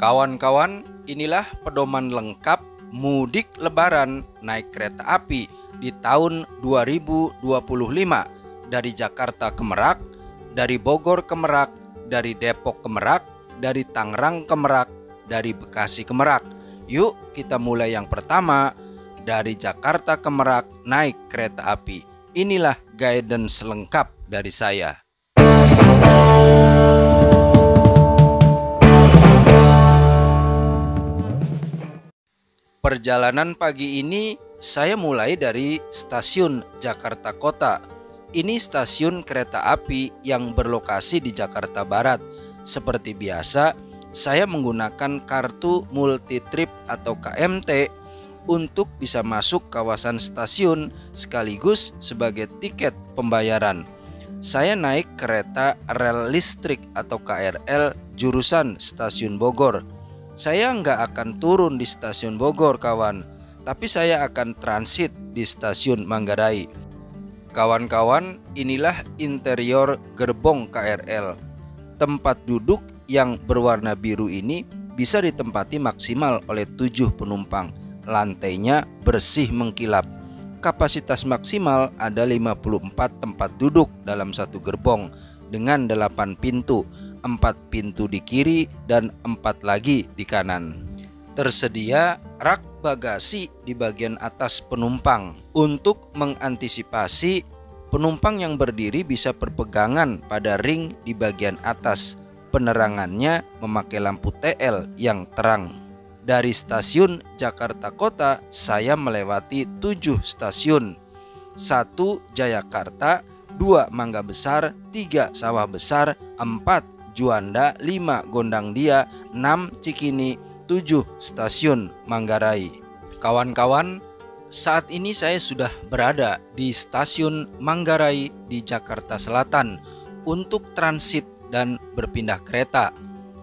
Kawan-kawan, inilah pedoman lengkap mudik lebaran naik kereta api di tahun 2025 dari Jakarta ke Merak, dari Bogor ke Merak, dari Depok ke Merak, dari Tangerang ke Merak, dari Bekasi ke Merak. Yuk kita mulai yang pertama, dari Jakarta ke Merak naik kereta api. Inilah guidance lengkap dari saya. Perjalanan pagi ini saya mulai dari stasiun Jakarta Kota. Ini stasiun kereta api yang berlokasi di Jakarta Barat. Seperti biasa, saya menggunakan kartu multi trip atau KMT untuk bisa masuk kawasan stasiun sekaligus sebagai tiket pembayaran. Saya naik kereta rel listrik atau KRL jurusan Stasiun Bogor. Saya nggak akan turun di stasiun Bogor, kawan, tapi saya akan transit di stasiun Manggarai. Kawan-kawan, inilah interior gerbong KRL. Tempat duduk yang berwarna biru ini bisa ditempati maksimal oleh 7 penumpang. Lantainya bersih mengkilap. Kapasitas maksimal ada 54 tempat duduk dalam satu gerbong dengan 8 pintu. 4 pintu di kiri dan 4 lagi di kanan. Tersedia rak bagasi di bagian atas penumpang. Untuk mengantisipasi penumpang yang berdiri bisa berpegangan pada ring di bagian atas. Penerangannya memakai lampu TL yang terang. Dari stasiun Jakarta Kota saya melewati 7 stasiun. 1 Jayakarta, 2 Mangga Besar, 3 Sawah Besar, 4 Juanda, 5 Gondangdia, 6 Cikini, 7 stasiun Manggarai. Kawan-kawan, saat ini saya sudah berada di stasiun Manggarai di Jakarta Selatan untuk transit dan berpindah kereta.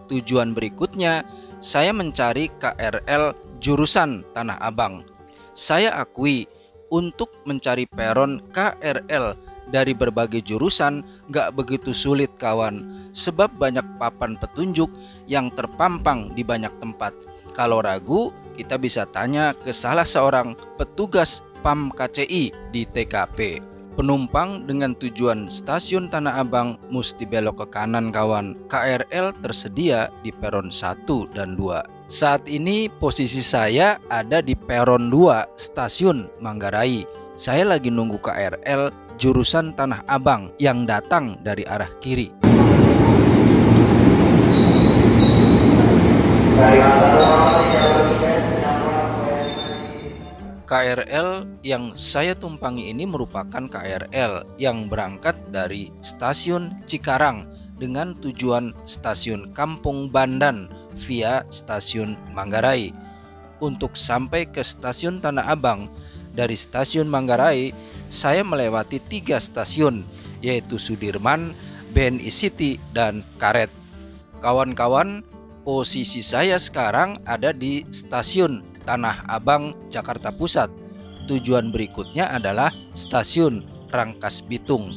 Tujuan berikutnya, saya mencari KRL jurusan Tanah Abang. Saya akui untuk mencari peron KRL dari berbagai jurusan gak begitu sulit, kawan, sebab banyak papan petunjuk yang terpampang di banyak tempat. Kalau ragu, kita bisa tanya ke salah seorang petugas PAM KCI di TKP. Penumpang dengan tujuan stasiun Tanah Abang mesti belok ke kanan, kawan. KRL tersedia di peron 1 dan 2. Saat ini posisi saya ada di peron 2 stasiun Manggarai. Saya lagi nunggu KRL jurusan Tanah Abang yang datang dari arah kiri. KRL yang saya tumpangi ini merupakan KRL yang berangkat dari stasiun Cikarang dengan tujuan stasiun Kampung Bandan via stasiun Manggarai. Untuk sampai ke stasiun Tanah Abang dari stasiun Manggarai, saya melewati 3 stasiun, yaitu Sudirman, BNI City, dan Karet. Kawan-kawan, posisi saya sekarang ada di stasiun Tanah Abang, Jakarta Pusat. Tujuan berikutnya adalah stasiun Rangkas Bitung.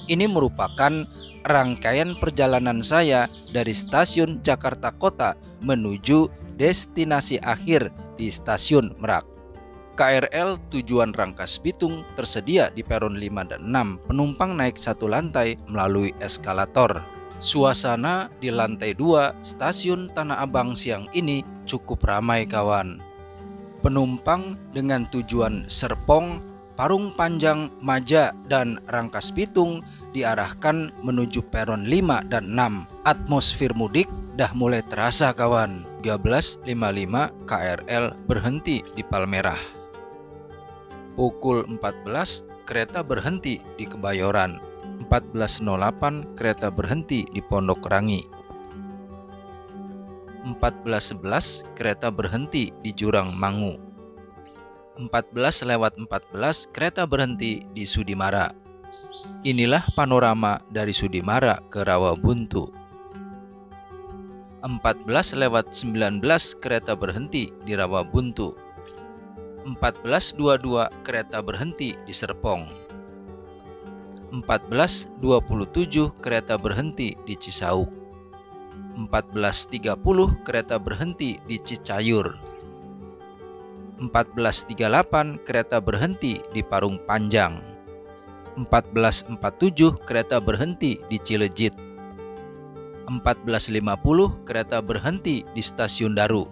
Ini merupakan rangkaian perjalanan saya dari stasiun Jakarta Kota menuju destinasi akhir di stasiun Merak. KRL tujuan Rangkas Bitung tersedia di peron 5 dan 6. Penumpang naik 1 lantai melalui eskalator. Suasana di lantai 2 stasiun Tanah Abang siang ini cukup ramai, kawan. Penumpang dengan tujuan Serpong, Parung Panjang, Maja, dan Rangkas Bitung diarahkan menuju peron 5 dan 6. Atmosfer mudik dah mulai terasa, kawan. 13.55 KRL berhenti di Palmerah. Pukul 14 kereta berhenti di Kebayoran. 14.08 kereta berhenti di Pondok Rangi. 14.11 kereta berhenti di Jurang Mangu. 14:14 kereta berhenti di Sudimara. Inilah panorama dari Sudimara ke Rawabuntu. 14:19 kereta berhenti di Rawabuntu. 14.22 kereta berhenti di Serpong. 14.27 kereta berhenti di Cisauk. 14.30 kereta berhenti di Cicayur. 14.38 kereta berhenti di Parung Panjang. 14.47 kereta berhenti di Cilejit. 14.50 kereta berhenti di Stasiun Daru.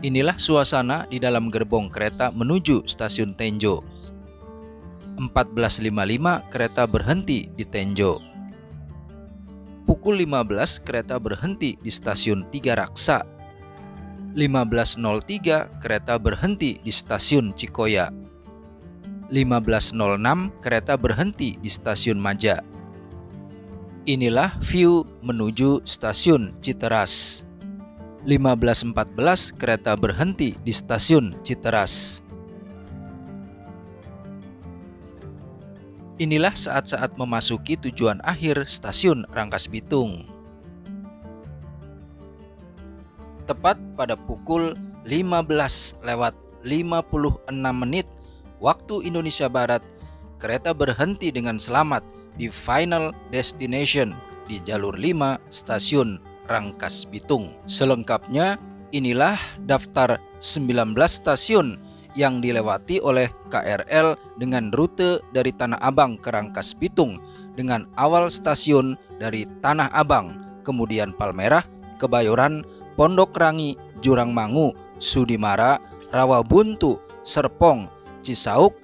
Inilah suasana di dalam gerbong kereta menuju Stasiun Tenjo. 14.55 kereta berhenti di Tenjo. Pukul 15 kereta berhenti di Stasiun Tiga Raksa. 15.03 kereta berhenti di Stasiun Cikoya. 15.06 kereta berhenti di Stasiun Maja. Inilah view menuju Stasiun Citeras. 15.14 kereta berhenti di Stasiun Citeras. Inilah saat-saat memasuki tujuan akhir Stasiun Rangkas Bitung. Tepat pada pukul 15:56 waktu Indonesia Barat, kereta berhenti dengan selamat di final destination di jalur 5 Stasiun Rangkas Bitung. Selengkapnya, inilah daftar 19 stasiun yang dilewati oleh KRL dengan rute dari Tanah Abang ke Rangkas Bitung, dengan awal stasiun dari Tanah Abang, kemudian Palmerah, Kebayoran, Pondok Rangi, Jurangmangu, Sudimara, Rawabuntu, Serpong, Cisauk,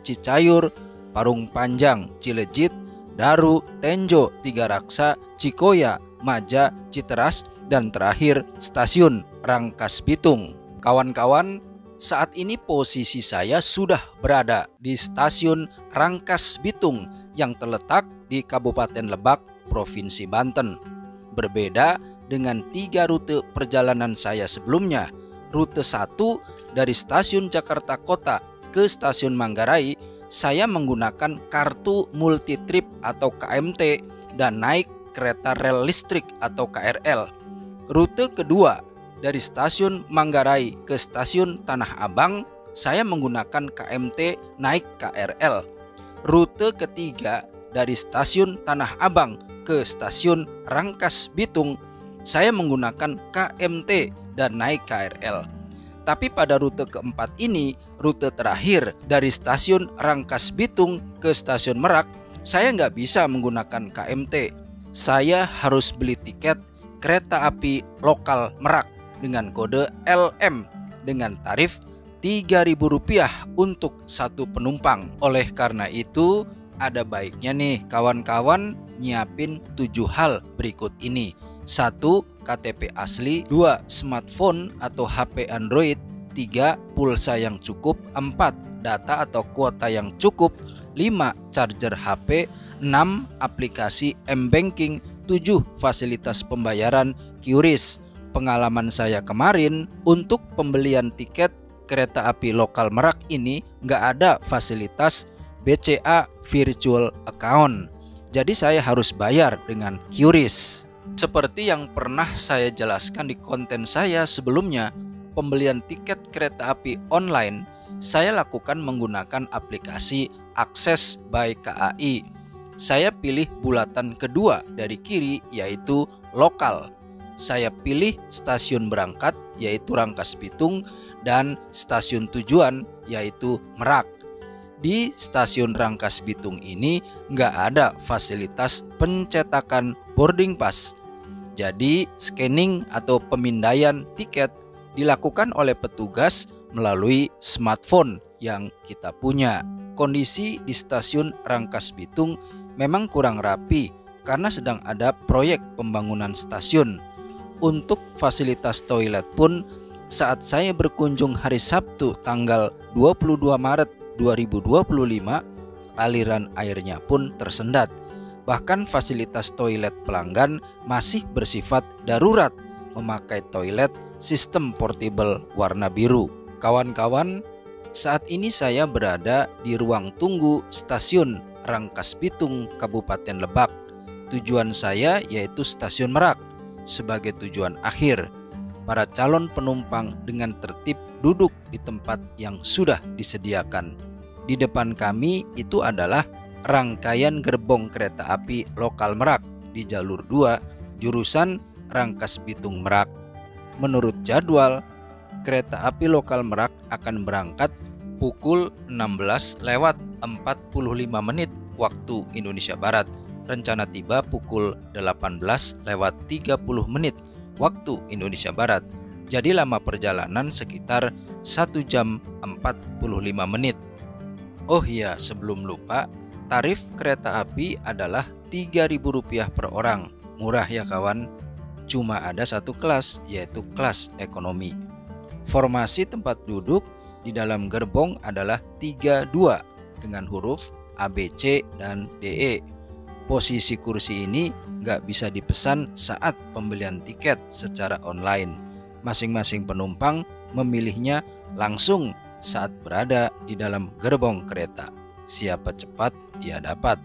Cicayur, Parung Panjang, Cilejit, Daru, Tenjo, Tiga Raksa, Cikoya, Maja, Citeras, dan terakhir Stasiun Rangkas Bitung. Kawan-kawan, saat ini posisi saya sudah berada di Stasiun Rangkas Bitung yang terletak di Kabupaten Lebak, Provinsi Banten. Berbeda dengan 3 rute perjalanan saya sebelumnya. Rute 1 dari Stasiun Jakarta Kota ke Stasiun Manggarai, saya menggunakan kartu multi trip atau KMT dan naik kereta rel listrik atau KRL. Rute kedua dari Stasiun Manggarai ke Stasiun Tanah Abang, saya menggunakan KMT naik KRL. Rute ketiga dari Stasiun Tanah Abang ke Stasiun Rangkas Bitung, saya menggunakan KMT dan naik KRL. Tapi pada rute keempat ini, rute terakhir dari Stasiun Rangkas Bitung ke Stasiun Merak, saya nggak bisa menggunakan KMT. Saya harus beli tiket kereta api lokal Merak dengan kode LM dengan tarif Rp3.000 untuk satu penumpang. Oleh karena itu, ada baiknya nih kawan-kawan nyiapin 7 hal berikut ini. 1. KTP asli. 2. Smartphone atau HP Android. 3. Pulsa yang cukup. 4. Data atau kuota yang cukup. 5. Charger HP. 6. Aplikasi M-Banking. 7. Fasilitas pembayaran QRIS. Pengalaman saya kemarin untuk pembelian tiket kereta api lokal Merak ini nggak ada fasilitas BCA virtual account. Jadi saya harus bayar dengan QRIS. Seperti yang pernah saya jelaskan di konten saya sebelumnya, pembelian tiket kereta api online saya lakukan menggunakan aplikasi Akses by KAI. Saya pilih bulatan kedua dari kiri yaitu lokal. Saya pilih stasiun berangkat yaitu Rangkas Bitung dan stasiun tujuan yaitu Merak. Di stasiun Rangkas Bitung ini nggak ada fasilitas pencetakan boarding pass. Jadi scanning atau pemindaian tiket dilakukan oleh petugas melalui smartphone yang kita punya. Kondisi di stasiun Rangkas Bitung memang kurang rapi karena sedang ada proyek pembangunan stasiun. Untuk fasilitas toilet pun saat saya berkunjung hari Sabtu tanggal 22 Maret 2025, aliran airnya pun tersendat. Bahkan fasilitas toilet pelanggan masih bersifat darurat, memakai toilet sistem portable warna biru. Kawan-kawan, saat ini saya berada di ruang tunggu stasiun Rangkas Bitung, Kabupaten Lebak. Tujuan saya yaitu Stasiun Merak sebagai tujuan akhir. Para calon penumpang dengan tertib duduk di tempat yang sudah disediakan. Di depan kami itu adalah rangkaian gerbong kereta api lokal Merak di jalur 2 jurusan Rangkas Bitung Merak. Menurut jadwal, kereta api lokal Merak akan berangkat pukul 16:45 waktu Indonesia Barat. Rencana tiba pukul 18:30 waktu Indonesia Barat. Jadi lama perjalanan sekitar 1 jam 45 menit. Oh iya, sebelum lupa, tarif kereta api adalah Rp3.000 per orang. Murah ya kawan. Cuma ada satu kelas, yaitu kelas ekonomi. Formasi tempat duduk di dalam gerbong adalah 32 dengan huruf A, B, C, dan DE. Posisi kursi ini nggak bisa dipesan saat pembelian tiket secara online. Masing-masing penumpang memilihnya langsung saat berada di dalam gerbong kereta. Siapa cepat, dia dapat.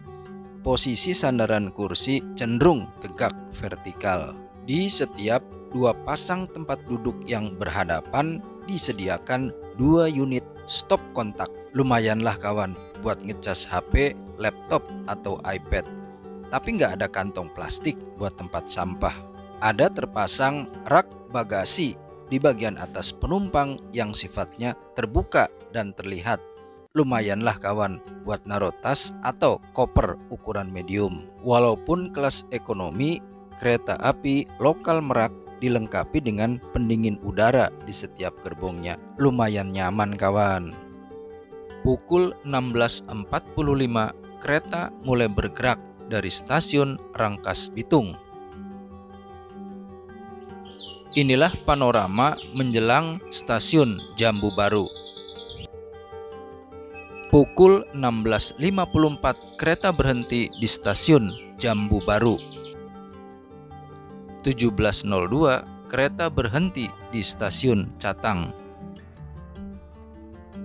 Posisi sandaran kursi cenderung tegak vertikal. Di setiap 2 pasang tempat duduk yang berhadapan disediakan 2 unit stop kontak. Lumayanlah kawan buat ngecas HP, laptop, atau iPad. Tapi nggak ada kantong plastik buat tempat sampah. Ada terpasang rak bagasi di bagian atas penumpang yang sifatnya terbuka dan terlihat. Lumayanlah kawan buat naruh tas atau koper ukuran medium. Walaupun kelas ekonomi, kereta api lokal Merak dilengkapi dengan pendingin udara di setiap gerbongnya. Lumayan nyaman kawan. Pukul 16:45 kereta mulai bergerak dari stasiun Rangkas Bitung. Inilah panorama menjelang stasiun Jambu Baru. Pukul 16:54 kereta berhenti di stasiun Jambu Baru. 17:02 kereta berhenti di stasiun Catang.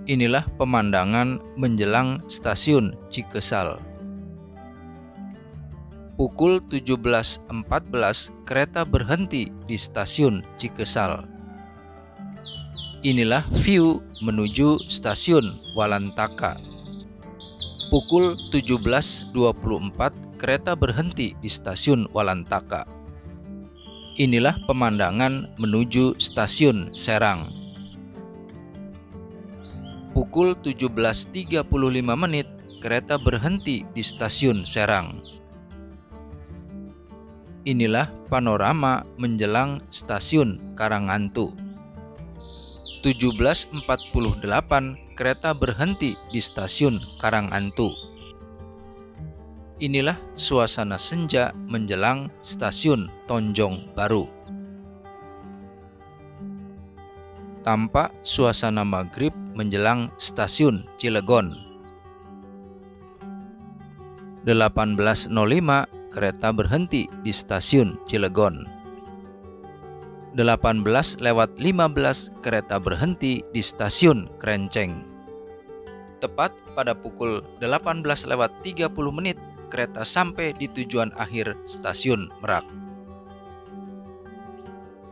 Inilah pemandangan menjelang stasiun Cikesal. Pukul 17:14 kereta berhenti di stasiun Cikesal. Inilah view menuju stasiun Walantaka. Pukul 17:24 kereta berhenti di stasiun Walantaka. Inilah pemandangan menuju stasiun Serang. Pukul 17:35 kereta berhenti di stasiun Serang. Inilah panorama menjelang stasiun Karangantu. 17:48 kereta berhenti di stasiun Karangantu. Inilah suasana senja menjelang stasiun Tonjong Baru. Tampak suasana maghrib menjelang stasiun Cilegon. 18:05 kereta berhenti di stasiun Cilegon. 18:15 kereta berhenti di stasiun Krenceng. Tepat pada pukul 18:30 kereta sampai di tujuan akhir stasiun Merak.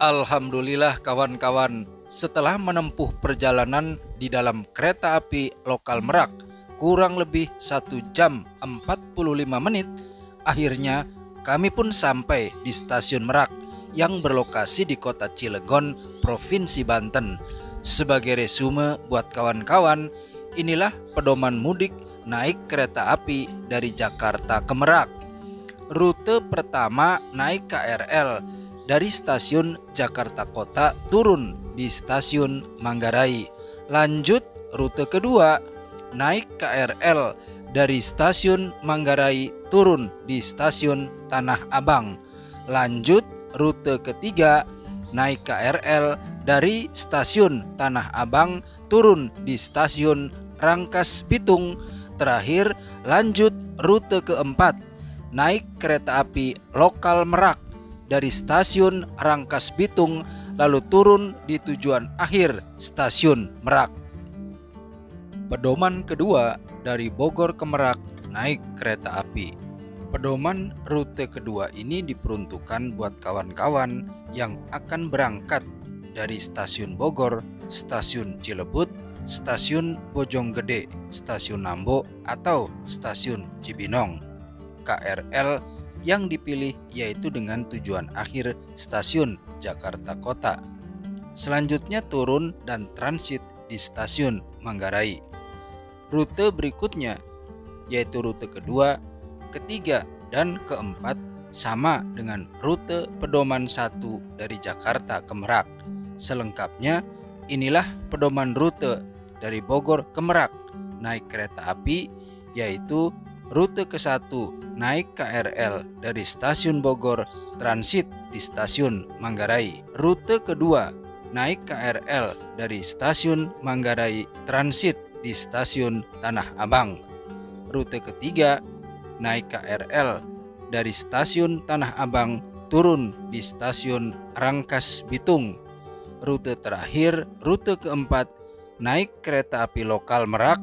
Alhamdulillah kawan-kawan, setelah menempuh perjalanan di dalam kereta api lokal Merak kurang lebih 1 jam 45 menit, akhirnya kami pun sampai di stasiun Merak yang berlokasi di kota Cilegon, Provinsi Banten. Sebagai resume buat kawan-kawan, inilah pedoman mudik naik kereta api dari Jakarta ke Merak. Rute pertama naik KRL dari stasiun Jakarta Kota turun di stasiun Manggarai. Lanjut rute kedua naik KRL dari stasiun Manggarai turun di stasiun Tanah Abang. Lanjut rute ketiga naik KRL dari stasiun Tanah Abang turun di stasiun Rangkas Bitung. Terakhir lanjut rute keempat naik kereta api lokal Merak dari stasiun Rangkas Bitung lalu turun di tujuan akhir stasiun Merak. Pedoman kedua dari Bogor ke Merak naik kereta api. Pedoman rute kedua ini diperuntukkan buat kawan-kawan yang akan berangkat dari stasiun Bogor, stasiun Cilebut, stasiun Bojonggede, stasiun Nambo, atau stasiun Cibinong. KRL yang dipilih yaitu dengan tujuan akhir stasiun Jakarta Kota. Selanjutnya turun dan transit di stasiun Manggarai. Rute berikutnya yaitu rute kedua, ketiga, dan keempat sama dengan rute pedoman 1 dari Jakarta ke Merak. Selengkapnya inilah pedoman rute dari Bogor ke Merak naik kereta api, yaitu rute ke-1 naik KRL dari stasiun Bogor transit di stasiun Manggarai. Rute kedua naik KRL dari stasiun Manggarai transit di stasiun Tanah Abang. Rute ketiga naik KRL dari stasiun Tanah Abang turun di stasiun Rangkas Bitung. Rute terakhir, rute keempat, naik kereta api lokal Merak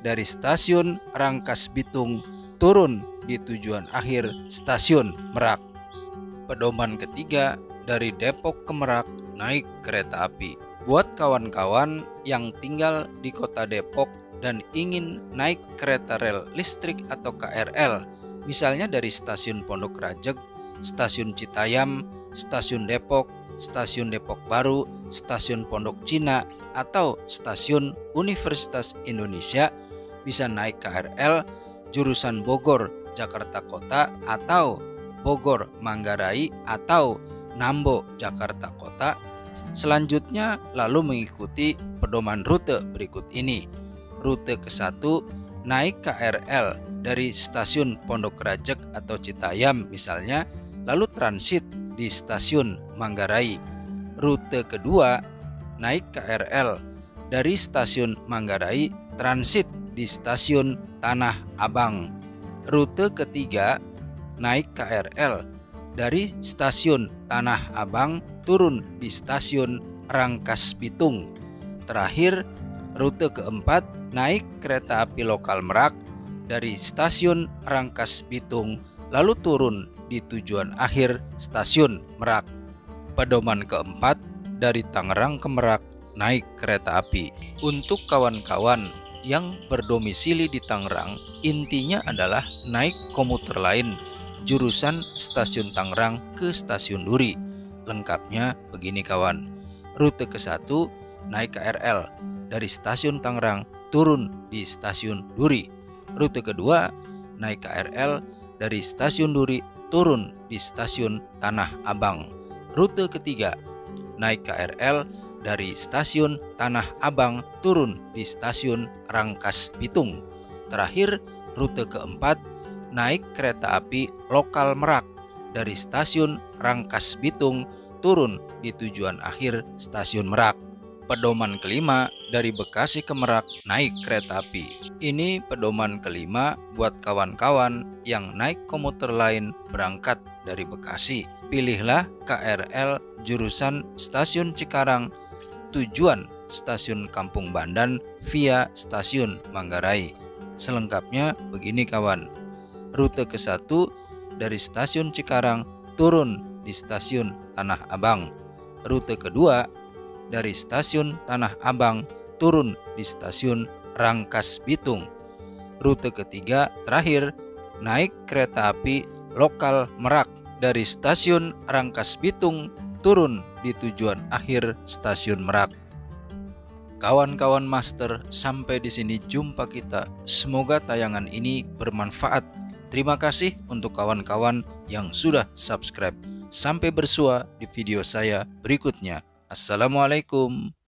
dari stasiun Rangkas Bitung turun di tujuan akhir stasiun Merak. Pedoman ketiga, dari Depok ke Merak naik kereta api. Buat kawan-kawan yang tinggal di kota Depok dan ingin naik kereta rel listrik atau KRL, misalnya dari stasiun Pondok Rajeg, stasiun Citayam, stasiun Depok Baru, stasiun Pondok Cina, atau stasiun Universitas Indonesia, bisa naik KRL jurusan Bogor Jakarta Kota atau Bogor Manggarai atau Nambo Jakarta Kota. Selanjutnya lalu mengikuti pedoman rute berikut ini. Rute ke-1 naik KRL dari stasiun Pondok Rajeg atau Citayam misalnya, lalu transit di stasiun Manggarai. Rute kedua naik KRL dari stasiun Manggarai transit di stasiun Tanah Abang. Rute ketiga naik KRL dari stasiun Tanah Abang turun di stasiun Rangkas Bitung. Terakhir, rute keempat naik kereta api lokal Merak dari stasiun Rangkas Bitung lalu turun di tujuan akhir stasiun Merak. Pedoman keempat, dari Tangerang ke Merak naik kereta api. Untuk kawan-kawan yang berdomisili di Tangerang, intinya adalah naik komuter lain jurusan stasiun Tangerang ke stasiun Duri. Lengkapnya begini kawan. Rute ke-1 naik KRL dari stasiun Tangerang turun di stasiun Duri. Rute kedua naik KRL dari stasiun Duri turun di stasiun Tanah Abang. Rute ketiga naik KRL dari stasiun Tanah Abang turun di stasiun Rangkas Bitung. Terakhir, rute keempat naik kereta api lokal Merak dari stasiun Rangkas Bitung turun di tujuan akhir stasiun Merak. Pedoman kelima, dari Bekasi ke Merak naik kereta api. Ini pedoman kelima buat kawan-kawan yang naik komuter lain berangkat dari Bekasi. Pilihlah KRL jurusan stasiun Cikarang tujuan stasiun Kampung Bandan via stasiun Manggarai. Selengkapnya begini kawan. Rute ke-1 dari stasiun Cikarang turun di stasiun Tanah Abang. Rute kedua dari stasiun Tanah Abang turun di stasiun Rangkas Bitung. Rute ketiga terakhir naik kereta api lokal Merak dari stasiun Rangkas Bitung turun di tujuan akhir stasiun Merak. Kawan-kawan master, sampai di sini jumpa kita. Semoga tayangan ini bermanfaat. Terima kasih untuk kawan-kawan yang sudah subscribe. Sampai bersua di video saya berikutnya. Assalamualaikum.